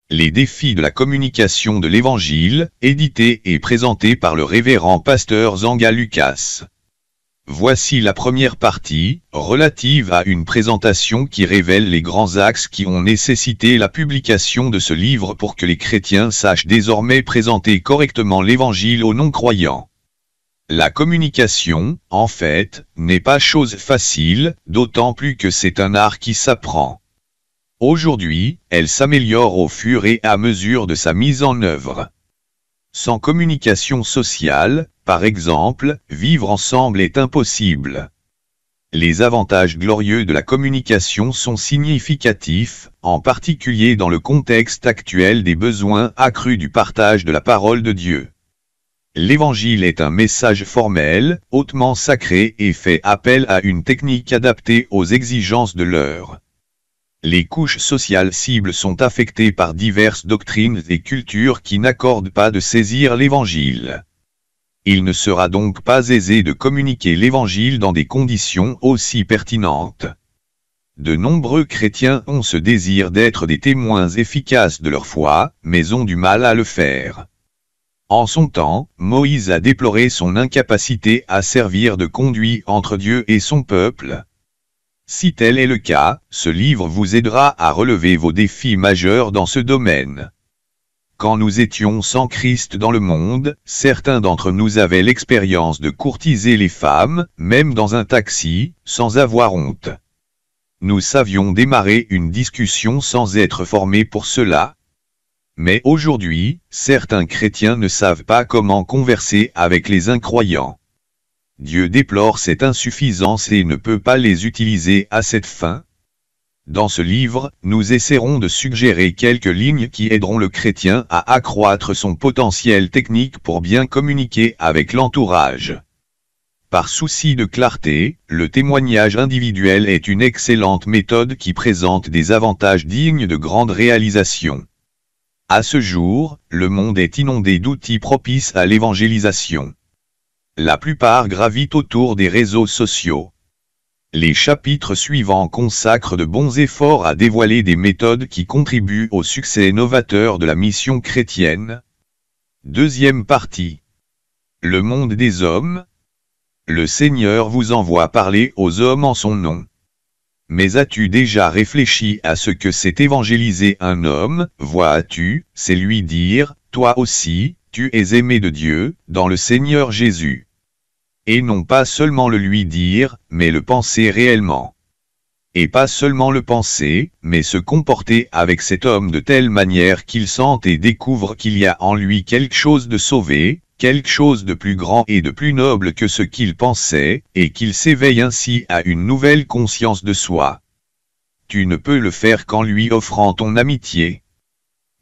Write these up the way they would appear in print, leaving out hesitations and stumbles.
Les défis de la communication de l'Évangile, édité et présenté par le révérend pasteur Zanga Lucas. Voici la première partie, relative à une présentation qui révèle les grands axes qui ont nécessité la publication de ce livre pour que les chrétiens sachent désormais présenter correctement l'Évangile aux non-croyants. La communication, en fait, n'est pas chose facile, d'autant plus que c'est un art qui s'apprend. Aujourd'hui, elle s'améliore au fur et à mesure de sa mise en œuvre. Sans communication sociale, par exemple, vivre ensemble est impossible. Les avantages glorieux de la communication sont significatifs, en particulier dans le contexte actuel des besoins accrus du partage de la parole de Dieu. L'Évangile est un message formel, hautement sacré et fait appel à une technique adaptée aux exigences de l'heure. Les couches sociales cibles sont affectées par diverses doctrines et cultures qui n'accordent pas de saisir l'Évangile. Il ne sera donc pas aisé de communiquer l'Évangile dans des conditions aussi pertinentes. De nombreux chrétiens ont ce désir d'être des témoins efficaces de leur foi, mais ont du mal à le faire. En son temps, Moïse a déploré son incapacité à servir de conduit entre Dieu et son peuple. Si tel est le cas, ce livre vous aidera à relever vos défis majeurs dans ce domaine. Quand nous étions sans Christ dans le monde, certains d'entre nous avaient l'expérience de courtiser les femmes, même dans un taxi, sans avoir honte. Nous savions démarrer une discussion sans être formés pour cela. Mais aujourd'hui, certains chrétiens ne savent pas comment converser avec les incroyants. Dieu déplore cette insuffisance et ne peut pas les utiliser à cette fin. Dans ce livre, nous essaierons de suggérer quelques lignes qui aideront le chrétien à accroître son potentiel technique pour bien communiquer avec l'entourage. Par souci de clarté, le témoignage individuel est une excellente méthode qui présente des avantages dignes de grandes réalisations. À ce jour, le monde est inondé d'outils propices à l'évangélisation. La plupart gravitent autour des réseaux sociaux. Les chapitres suivants consacrent de bons efforts à dévoiler des méthodes qui contribuent au succès novateur de la mission chrétienne. Deuxième partie. Le monde des hommes. Le Seigneur vous envoie parler aux hommes en son nom. Mais as-tu déjà réfléchi à ce que c'est évangéliser un homme, vois-tu, c'est lui dire, toi aussi, tu es aimé de Dieu, dans le Seigneur Jésus. Et non pas seulement le lui dire, mais le penser réellement. Et pas seulement le penser, mais se comporter avec cet homme de telle manière qu'il sente et découvre qu'il y a en lui quelque chose de sauvé, quelque chose de plus grand et de plus noble que ce qu'il pensait, et qu'il s'éveille ainsi à une nouvelle conscience de soi. Tu ne peux le faire qu'en lui offrant ton amitié.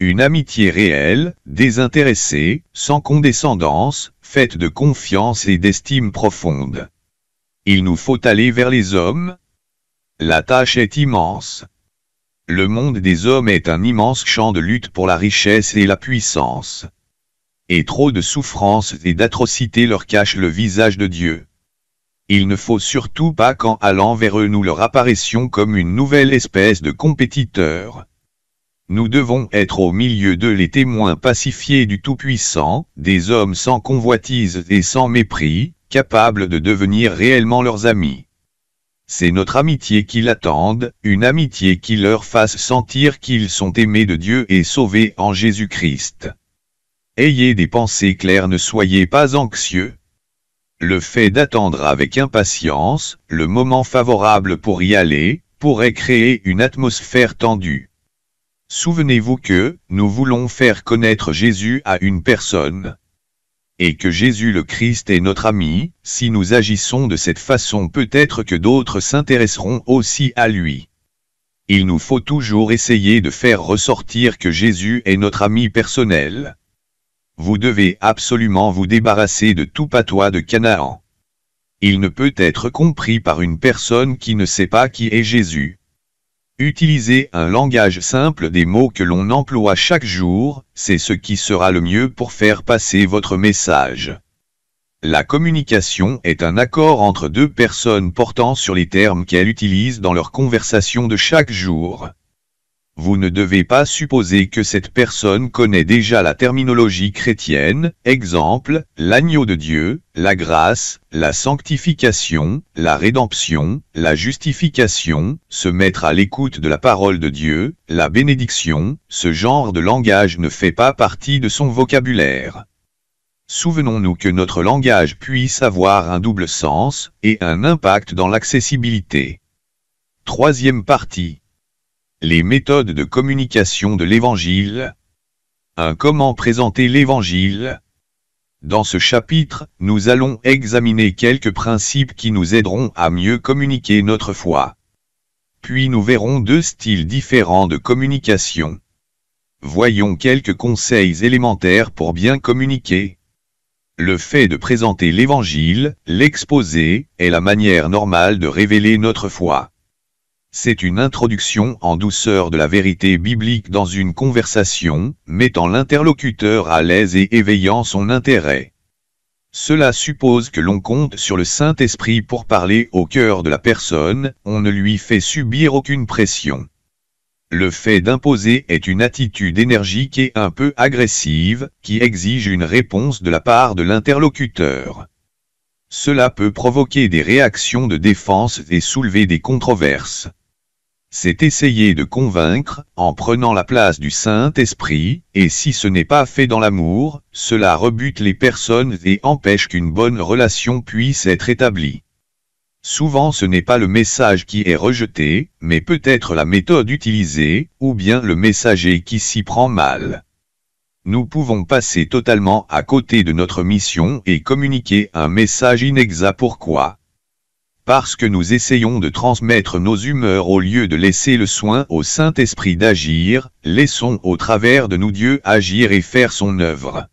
Une amitié réelle, désintéressée, sans condescendance, faite de confiance et d'estime profonde. Il nous faut aller vers les hommes. La tâche est immense. Le monde des hommes est un immense champ de lutte pour la richesse et la puissance. Et trop de souffrances et d'atrocités leur cachent le visage de Dieu. Il ne faut surtout pas qu'en allant vers eux nous leur apparaissions comme une nouvelle espèce de compétiteurs. Nous devons être au milieu d'eux les témoins pacifiés du Tout-Puissant, des hommes sans convoitise et sans mépris, capables de devenir réellement leurs amis. C'est notre amitié qu'ils attendent, une amitié qui leur fasse sentir qu'ils sont aimés de Dieu et sauvés en Jésus-Christ. Ayez des pensées claires, ne soyez pas anxieux. Le fait d'attendre avec impatience, le moment favorable pour y aller, pourrait créer une atmosphère tendue. Souvenez-vous que, nous voulons faire connaître Jésus à une personne. Et que Jésus le Christ est notre ami, si nous agissons de cette façon peut-être que d'autres s'intéresseront aussi à lui. Il nous faut toujours essayer de faire ressortir que Jésus est notre ami personnel. Vous devez absolument vous débarrasser de tout patois de Canaan. Il ne peut être compris par une personne qui ne sait pas qui est Jésus. Utilisez un langage simple des mots que l'on emploie chaque jour, c'est ce qui sera le mieux pour faire passer votre message. La communication est un accord entre deux personnes portant sur les termes qu'elles utilisent dans leur conversation de chaque jour. Vous ne devez pas supposer que cette personne connaît déjà la terminologie chrétienne, exemple, l'agneau de Dieu, la grâce, la sanctification, la rédemption, la justification, se mettre à l'écoute de la parole de Dieu, la bénédiction, ce genre de langage ne fait pas partie de son vocabulaire. Souvenons-nous que notre langage puisse avoir un double sens, et un impact dans l'accessibilité. Troisième partie. Les méthodes de communication de l'Évangile. Comment présenter l'Évangile? Dans ce chapitre, nous allons examiner quelques principes qui nous aideront à mieux communiquer notre foi. Puis nous verrons deux styles différents de communication. Voyons quelques conseils élémentaires pour bien communiquer. Le fait de présenter l'Évangile, l'exposer, est la manière normale de révéler notre foi. C'est une introduction en douceur de la vérité biblique dans une conversation, mettant l'interlocuteur à l'aise et éveillant son intérêt. Cela suppose que l'on compte sur le Saint-Esprit pour parler au cœur de la personne, on ne lui fait subir aucune pression. Le fait d'imposer est une attitude énergique et un peu agressive, qui exige une réponse de la part de l'interlocuteur. Cela peut provoquer des réactions de défense et soulever des controverses. C'est essayer de convaincre, en prenant la place du Saint-Esprit, et si ce n'est pas fait dans l'amour, cela rebute les personnes et empêche qu'une bonne relation puisse être établie. Souvent ce n'est pas le message qui est rejeté, mais peut-être la méthode utilisée, ou bien le messager qui s'y prend mal. Nous pouvons passer totalement à côté de notre mission et communiquer un message inexact. Pourquoi ? Parce que nous essayons de transmettre nos humeurs au lieu de laisser le soin au Saint-Esprit d'agir, laissons au travers de nous Dieu agir et faire son œuvre.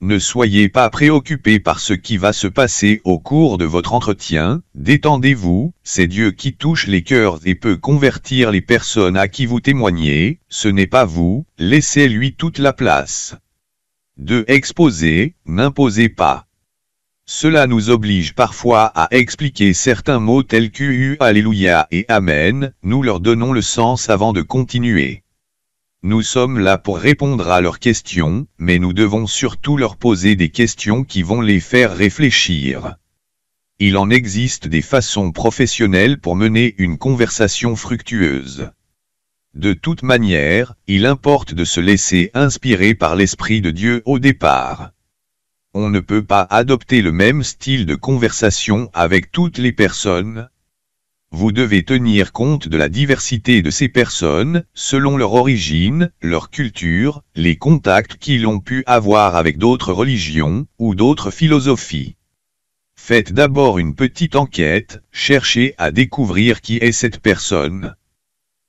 Ne soyez pas préoccupés par ce qui va se passer au cours de votre entretien, détendez-vous, c'est Dieu qui touche les cœurs et peut convertir les personnes à qui vous témoignez, ce n'est pas vous, laissez-lui toute la place. 2. Exposer, n'imposez pas. Cela nous oblige parfois à expliquer certains mots tels que Alléluia et Amen, nous leur donnons le sens avant de continuer. Nous sommes là pour répondre à leurs questions, mais nous devons surtout leur poser des questions qui vont les faire réfléchir. Il en existe des façons professionnelles pour mener une conversation fructueuse. De toute manière, il importe de se laisser inspirer par l'Esprit de Dieu au départ. On ne peut pas adopter le même style de conversation avec toutes les personnes. Vous devez tenir compte de la diversité de ces personnes, selon leur origine, leur culture, les contacts qu'ils ont pu avoir avec d'autres religions, ou d'autres philosophies. Faites d'abord une petite enquête, cherchez à découvrir qui est cette personne.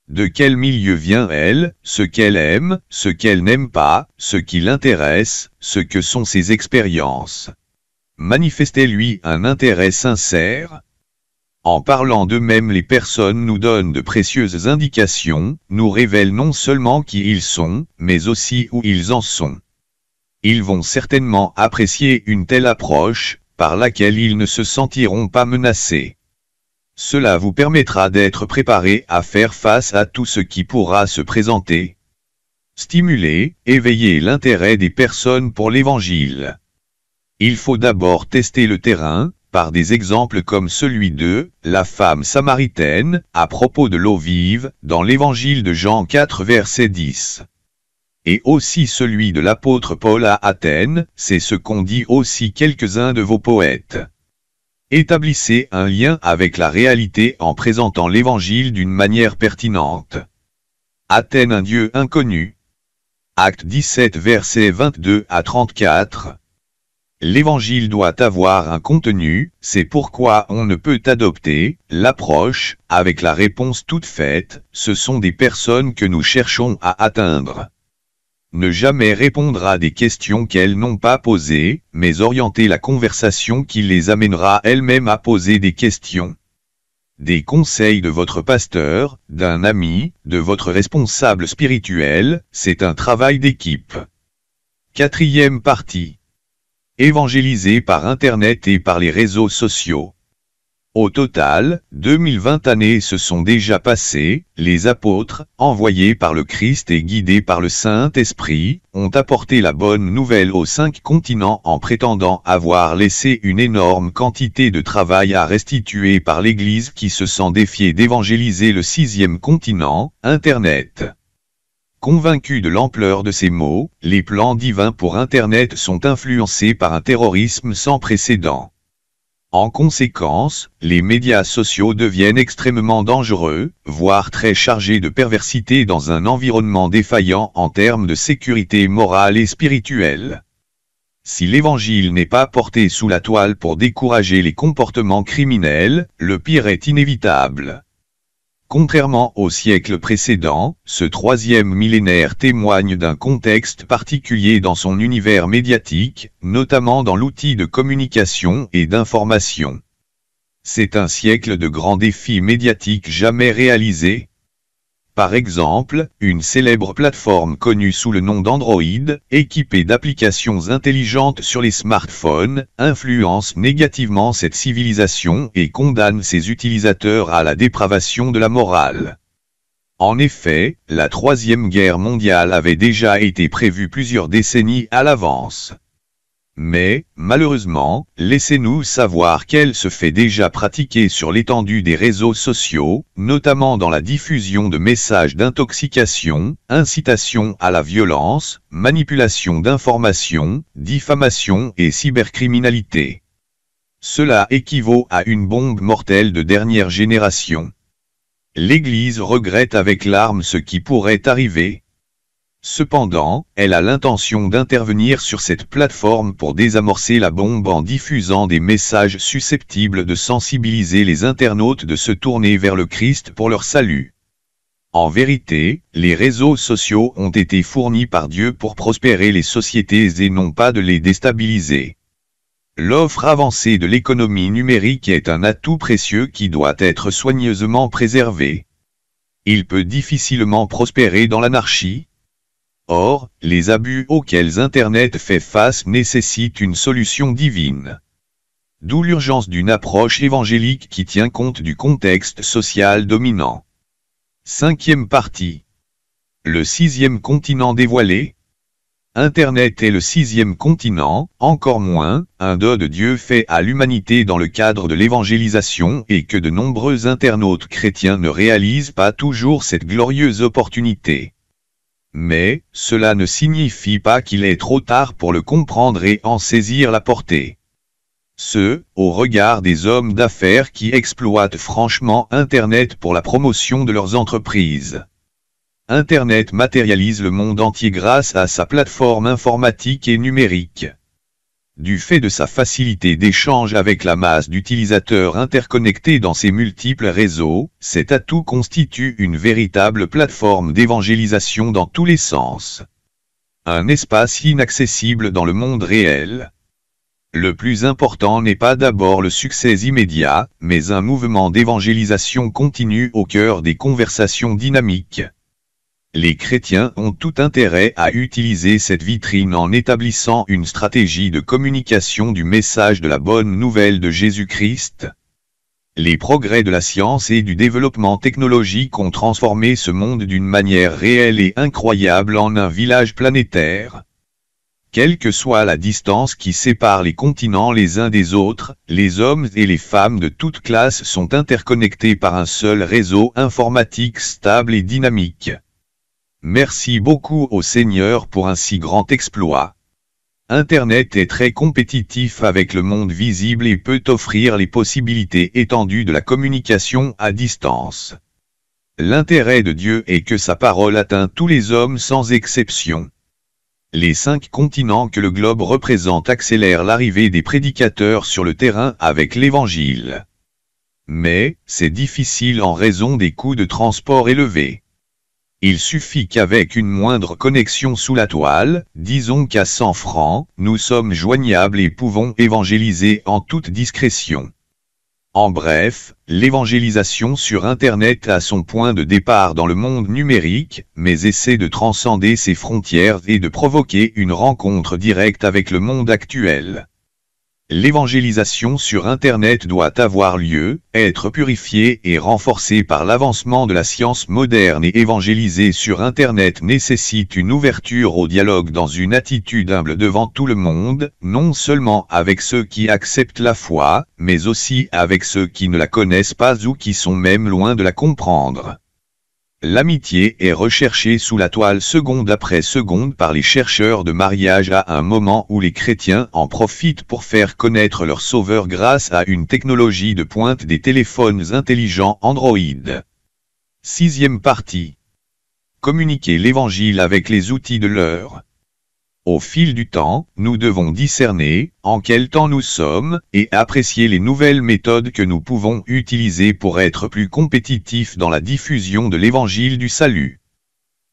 De quel milieu vient-elle, ce qu'elle aime, ce qu'elle n'aime pas, ce qui l'intéresse, ce que sont ses expériences. Manifestez-lui un intérêt sincère. En parlant d'eux-mêmes, les personnes nous donnent de précieuses indications, nous révèlent non seulement qui ils sont, mais aussi où ils en sont. Ils vont certainement apprécier une telle approche, par laquelle ils ne se sentiront pas menacés. Cela vous permettra d'être préparé à faire face à tout ce qui pourra se présenter. Stimuler, éveiller l'intérêt des personnes pour l'Évangile. Il faut d'abord tester le terrain, par des exemples comme celui de la femme samaritaine, à propos de l'eau vive, dans l'Évangile de Jean 4 verset 10. Et aussi celui de l'apôtre Paul à Athènes, c'est ce qu'ont dit aussi quelques-uns de vos poètes. Établissez un lien avec la réalité en présentant l'Évangile d'une manière pertinente. Athènes, un Dieu inconnu. Acte 17 versets 22 à 34. L'Évangile doit avoir un contenu, c'est pourquoi on ne peut adopter l'approche avec la réponse toute faite, ce sont des personnes que nous cherchons à atteindre. Ne jamais répondre à des questions qu'elles n'ont pas posées, mais orienter la conversation qui les amènera elles-mêmes à poser des questions. Des conseils de votre pasteur, d'un ami, de votre responsable spirituel, c'est un travail d'équipe. 4e partie. Évangéliser par Internet et par les réseaux sociaux. Au total, 2020 années se sont déjà passées, les apôtres, envoyés par le Christ et guidés par le Saint-Esprit, ont apporté la bonne nouvelle aux 5 continents en prétendant avoir laissé une énorme quantité de travail à restituer par l'Église qui se sent défiée d'évangéliser le 6e continent, Internet. Convaincus de l'ampleur de ces mots, les plans divins pour Internet sont influencés par un terrorisme sans précédent. En conséquence, les médias sociaux deviennent extrêmement dangereux, voire très chargés de perversité dans un environnement défaillant en termes de sécurité morale et spirituelle. Si l'Évangile n'est pas porté sous la toile pour décourager les comportements criminels, le pire est inévitable. Contrairement au siècle précédent, ce 3e millénaire témoigne d'un contexte particulier dans son univers médiatique, notamment dans l'outil de communication et d'information. C'est un siècle de grands défis médiatiques jamais réalisés. Par exemple, une célèbre plateforme connue sous le nom d'Android, équipée d'applications intelligentes sur les smartphones, influence négativement cette civilisation et condamne ses utilisateurs à la dépravation de la morale. En effet, la Troisième Guerre mondiale avait déjà été prévue plusieurs décennies à l'avance. Mais, malheureusement, laissez-nous savoir qu'elle se fait déjà pratiquer sur l'étendue des réseaux sociaux, notamment dans la diffusion de messages d'intoxication, incitation à la violence, manipulation d'informations, diffamation et cybercriminalité. Cela équivaut à une bombe mortelle de dernière génération. L'Église regrette avec larmes ce qui pourrait arriver. Cependant, elle a l'intention d'intervenir sur cette plateforme pour désamorcer la bombe en diffusant des messages susceptibles de sensibiliser les internautes de se tourner vers le Christ pour leur salut. En vérité, les réseaux sociaux ont été fournis par Dieu pour prospérer les sociétés et non pas de les déstabiliser. L'offre avancée de l'économie numérique est un atout précieux qui doit être soigneusement préservé. Il peut difficilement prospérer dans l'anarchie. Or, les abus auxquels Internet fait face nécessitent une solution divine. D'où l'urgence d'une approche évangélique qui tient compte du contexte social dominant. 5e partie. Le 6e continent dévoilé. Internet est le 6e continent, encore moins, un don de Dieu fait à l'humanité dans le cadre de l'évangélisation et que de nombreux internautes chrétiens ne réalisent pas toujours cette glorieuse opportunité. Mais, cela ne signifie pas qu'il est trop tard pour le comprendre et en saisir la portée. Au regard des hommes d'affaires qui exploitent franchement Internet pour la promotion de leurs entreprises. Internet matérialise le monde entier grâce à sa plateforme informatique et numérique. Du fait de sa facilité d'échange avec la masse d'utilisateurs interconnectés dans ses multiples réseaux, cet atout constitue une véritable plateforme d'évangélisation dans tous les sens. Un espace inaccessible dans le monde réel. Le plus important n'est pas d'abord le succès immédiat, mais un mouvement d'évangélisation continu au cœur des conversations dynamiques. Les chrétiens ont tout intérêt à utiliser cette vitrine en établissant une stratégie de communication du message de la bonne nouvelle de Jésus-Christ. Les progrès de la science et du développement technologique ont transformé ce monde d'une manière réelle et incroyable en un village planétaire. Quelle que soit la distance qui sépare les continents les uns des autres, les hommes et les femmes de toutes classes sont interconnectés par un seul réseau informatique stable et dynamique. Merci beaucoup au Seigneur pour un si grand exploit. Internet est très compétitif avec le monde visible et peut offrir les possibilités étendues de la communication à distance. L'intérêt de Dieu est que sa parole atteint tous les hommes sans exception. Les 5 continents que le globe représente accélèrent l'arrivée des prédicateurs sur le terrain avec l'Évangile. Mais, c'est difficile en raison des coûts de transport élevés. Il suffit qu'avec une moindre connexion sous la toile, disons qu'à 100 francs, nous sommes joignables et pouvons évangéliser en toute discrétion. En bref, l'évangélisation sur Internet a son point de départ dans le monde numérique, mais essaie de transcender ses frontières et de provoquer une rencontre directe avec le monde actuel. L'évangélisation sur Internet doit avoir lieu, être purifiée et renforcée par l'avancement de la science moderne et évangéliser sur Internet nécessite une ouverture au dialogue dans une attitude humble devant tout le monde, non seulement avec ceux qui acceptent la foi, mais aussi avec ceux qui ne la connaissent pas ou qui sont même loin de la comprendre. L'amitié est recherchée sous la toile seconde après seconde par les chercheurs de mariage à un moment où les chrétiens en profitent pour faire connaître leur sauveur grâce à une technologie de pointe des téléphones intelligents Android. 6e partie. Communiquer l'évangile avec les outils de l'heure. Au fil du temps, nous devons discerner en quel temps nous sommes et apprécier les nouvelles méthodes que nous pouvons utiliser pour être plus compétitifs dans la diffusion de l'évangile du salut.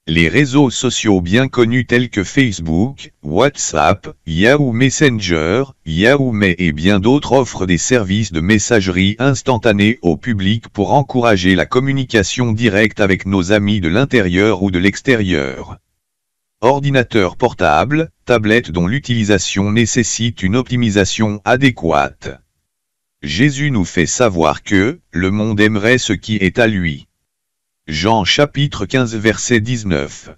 Les réseaux sociaux bien connus tels que Facebook, WhatsApp, Yahoo Messenger, Yahoo Mail et bien d'autres offrent des services de messagerie instantanée au public pour encourager la communication directe avec nos amis de l'intérieur ou de l'extérieur. Ordinateur portable, tablette dont l'utilisation nécessite une optimisation adéquate. Jésus nous fait savoir que le monde aimerait ce qui est à lui. Jean chapitre 15 verset 19.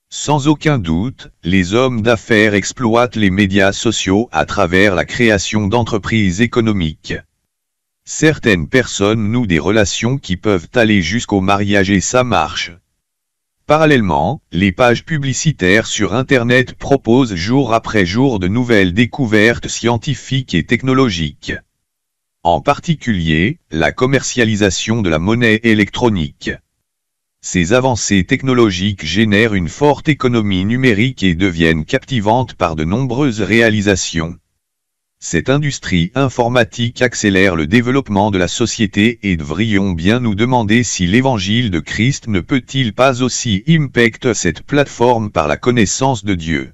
Sans aucun doute, les hommes d'affaires exploitent les médias sociaux à travers la création d'entreprises économiques. Certaines personnes nouent des relations qui peuvent aller jusqu'au mariage et ça marche. Parallèlement, les pages publicitaires sur Internet proposent jour après jour de nouvelles découvertes scientifiques et technologiques. En particulier, la commercialisation de la monnaie électronique. Ces avancées technologiques génèrent une forte économie numérique et deviennent captivantes par de nombreuses réalisations. Cette industrie informatique accélère le développement de la société et devrions bien nous demander si l'évangile de Christ ne peut-il pas aussi impacter cette plateforme par la connaissance de Dieu.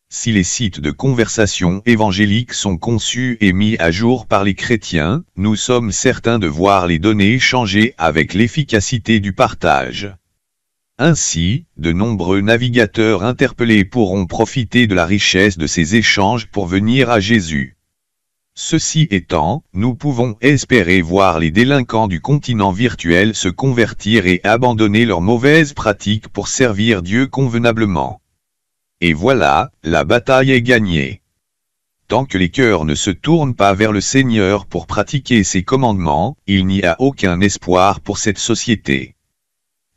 Si les sites de conversation évangélique sont conçus et mis à jour par les chrétiens, nous sommes certains de voir les données changer avec l'efficacité du partage. Ainsi, de nombreux navigateurs interpellés pourront profiter de la richesse de ces échanges pour venir à Jésus. Ceci étant, nous pouvons espérer voir les délinquants du continent virtuel se convertir et abandonner leurs mauvaises pratiques pour servir Dieu convenablement. Et voilà, la bataille est gagnée. Tant que les cœurs ne se tournent pas vers le Seigneur pour pratiquer ses commandements, il n'y a aucun espoir pour cette société.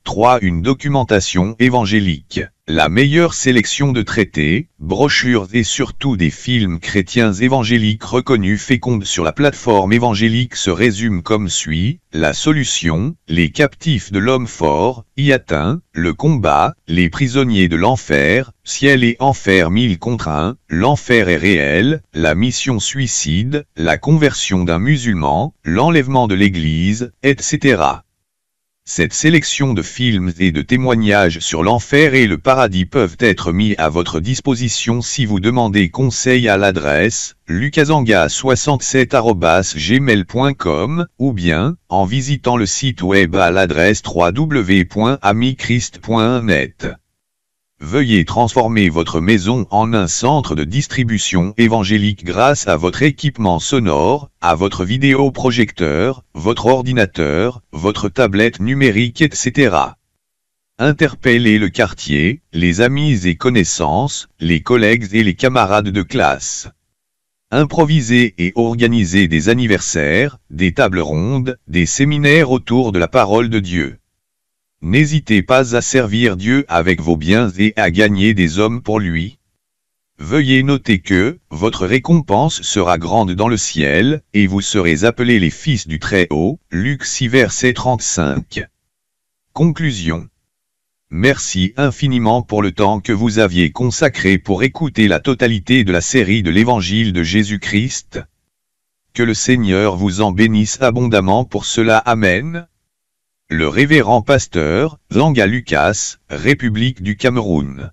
3. Une documentation évangélique. La meilleure sélection de traités, brochures et surtout des films chrétiens évangéliques reconnus fécondes sur la plateforme évangélique se résume comme suit: la solution, les captifs de l'homme fort, y atteint, le combat, les prisonniers de l'enfer, ciel et enfer 1000 contre 1, l'enfer est réel, la mission suicide, la conversion d'un musulman, l'enlèvement de l'Église, etc. Cette sélection de films et de témoignages sur l'enfer et le paradis peuvent être mis à votre disposition si vous demandez conseil à l'adresse lucasanga67@gmail.com ou bien en visitant le site web à l'adresse www.amichrist.net. Veuillez transformer votre maison en un centre de distribution évangélique grâce à votre équipement sonore, à votre vidéoprojecteur, votre ordinateur, votre tablette numérique, etc. Interpellez le quartier, les amis et connaissances, les collègues et les camarades de classe. Improvisez et organisez des anniversaires, des tables rondes, des séminaires autour de la parole de Dieu. N'hésitez pas à servir Dieu avec vos biens et à gagner des hommes pour lui. Veuillez noter que votre récompense sera grande dans le ciel, et vous serez appelés les fils du Très-Haut. Luc 6 verset 35. Conclusion. Merci infiniment pour le temps que vous aviez consacré pour écouter la totalité de la série de l'Évangile de Jésus-Christ. Que le Seigneur vous en bénisse abondamment pour cela. Amen. Le révérend pasteur, Zanga Lucas, République du Cameroun.